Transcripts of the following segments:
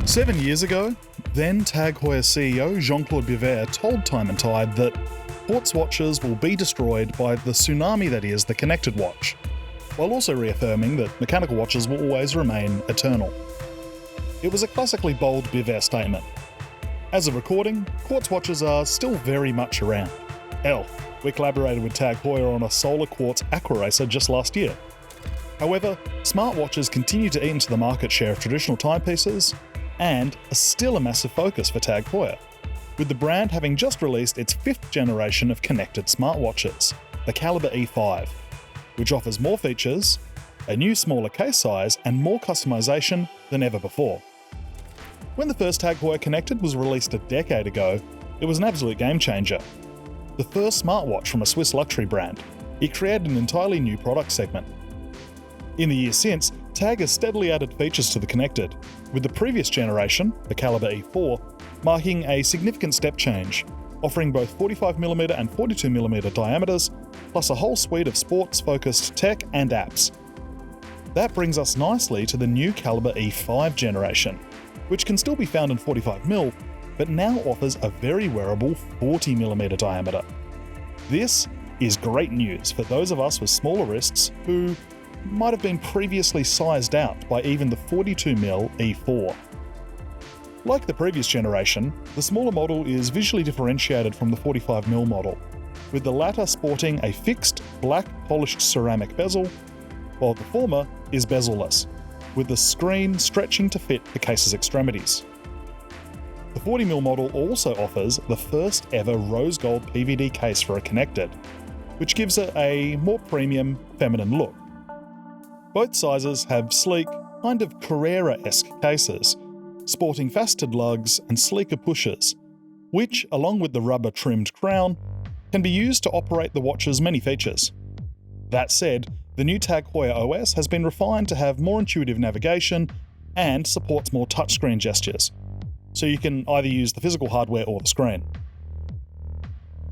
7 years ago, then TAG Heuer CEO Jean-Claude Biver told Time and Tide that sports watches will be destroyed by the tsunami that is the connected watch, while also reaffirming that mechanical watches will always remain eternal. It was a classically bold Biver statement. As of recording, quartz watches are still very much around. Hell, we collaborated with TAG Heuer on a solar quartz aquaracer just last year. However, smartwatches continue to eat into the market share of traditional timepieces and are still a massive focus for TAG Heuer, with the brand having just released its 5th generation of connected smartwatches, the Caliber E5, which offers more features, a new smaller case size, and more customization than ever before. When the first TAG Heuer Connected was released a decade ago, it was an absolute game changer. The first smartwatch from a Swiss luxury brand, it created an entirely new product segment. In the years since, TAG has steadily added features to the Connected, with the previous generation, the Caliber E4, marking a significant step change, offering both 45mm and 42mm diameters, plus a whole suite of sports-focused tech and apps. That brings us nicely to the new Caliber E5 generation, which can still be found in 45mm, but now offers a very wearable 40mm diameter. This is great news for those of us with smaller wrists who might have been previously sized out by even the 42mm E4. Like the previous generation, the smaller model is visually differentiated from the 45mm model, with the latter sporting a fixed black polished ceramic bezel, while the former is bezel-less, with the screen stretching to fit the case's extremities. The 40mm model also offers the first ever rose gold PVD case for a Connected, which gives it a more premium, feminine look. Both sizes have sleek, kind of Carrera-esque cases, sporting faceted lugs and sleeker pushers, which, along with the rubber-trimmed crown, can be used to operate the watch's many features. That said, the new TAG Heuer OS has been refined to have more intuitive navigation and supports more touchscreen gestures, so you can either use the physical hardware or the screen.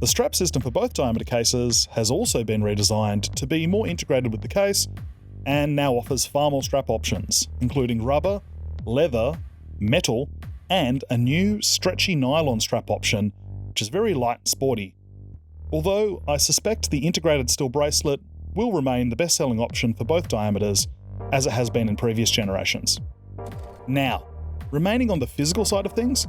The strap system for both diameter cases has also been redesigned to be more integrated with the case, and now offers far more strap options, including rubber, leather, metal, and a new stretchy nylon strap option, which is very light and sporty. Although I suspect the integrated steel bracelet will remain the best-selling option for both diameters, as it has been in previous generations. Now, remaining on the physical side of things,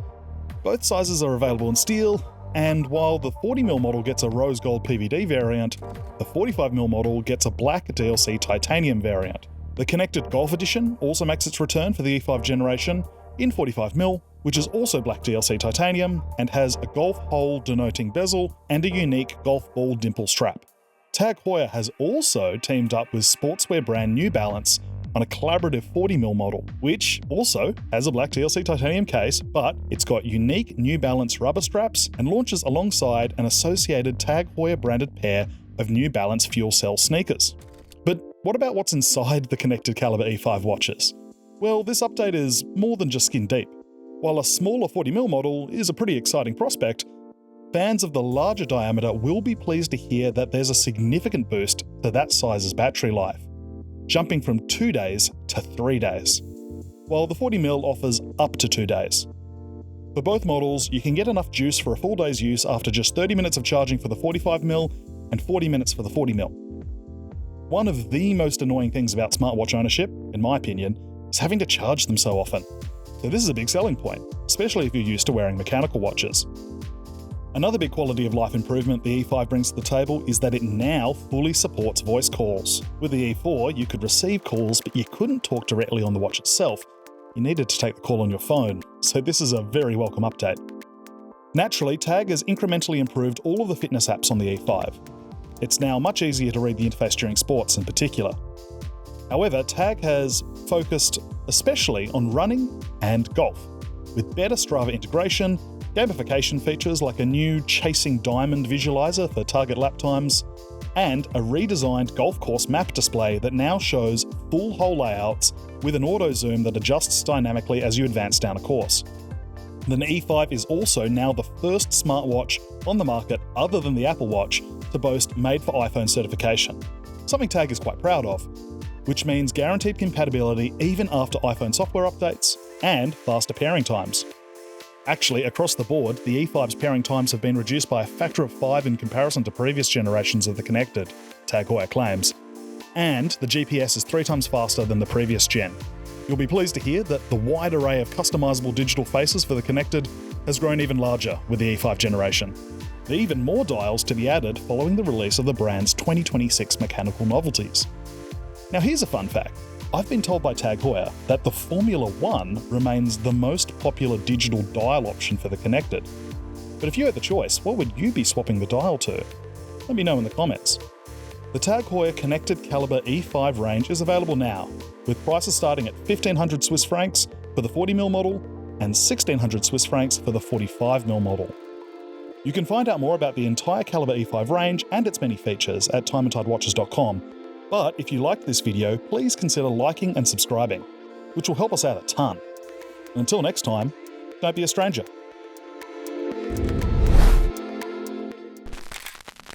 both sizes are available in steel, and while the 40mm model gets a rose gold PVD variant, the 45mm model gets a black DLC titanium variant. The Connected Golf Edition also makes its return for the E5 generation in 45mm, which is also black DLC titanium and has a golf hole denoting bezel and a unique golf ball dimple strap. TAG Heuer has also teamed up with sportswear brand New Balance on a collaborative 40mm model, which also has a black DLC titanium case, but it's got unique New Balance rubber straps and launches alongside an associated TAG Heuer branded pair of New Balance fuel cell sneakers. But what about what's inside the connected Caliber E5 watches? Well, this update is more than just skin deep. While a smaller 40mm model is a pretty exciting prospect, fans of the larger diameter will be pleased to hear that there's a significant boost to that size's battery life, jumping from 2 days to 3 days, while the 40mm offers up to 2 days. For both models, you can get enough juice for a full day's use after just 30 minutes of charging for the 45mm and 40 minutes for the 40mm. One of the most annoying things about smartwatch ownership, in my opinion, is having to charge them so often. So this is a big selling point, especially if you're used to wearing mechanical watches. Another big quality of life improvement the E5 brings to the table is that it now fully supports voice calls. With the E4, you could receive calls, but you couldn't talk directly on the watch itself. You needed to take the call on your phone, so this is a very welcome update. Naturally, TAG has incrementally improved all of the fitness apps on the E5. It's now much easier to read the interface during sports in particular. However, TAG has focused especially on running and golf, with better Strava integration, gamification features like a new Chasing Diamond visualizer for target lap times, and a redesigned golf course map display that now shows full hole layouts with an auto zoom that adjusts dynamically as you advance down a course. The E5 is also now the first smartwatch on the market other than the Apple Watch to boast Made for iPhone certification, something TAG is quite proud of. which means guaranteed compatibility even after iPhone software updates and faster pairing times. Actually, across the board, the E5's pairing times have been reduced by a factor of 5 in comparison to previous generations of the Connected, Tag Heuer claims, and the GPS is 3 times faster than the previous gen. You'll be pleased to hear that the wide array of customizable digital faces for the Connected has grown even larger with the E5 generation. There are even more dials to be added following the release of the brand's 2026 mechanical novelties. Now here's a fun fact. I've been told by Tag Heuer that the Formula 1 remains the most popular digital dial option for the Connected. But if you had the choice, what would you be swapping the dial to? Let me know in the comments. The Tag Heuer Connected Caliber E5 range is available now, with prices starting at 1,500 Swiss francs for the 40mm model and 1,600 Swiss francs for the 45mm model. You can find out more about the entire Caliber E5 range and its many features at timeandtidewatches.com. But if you liked this video, please consider liking and subscribing, which will help us out a ton. And until next time, don't be a stranger.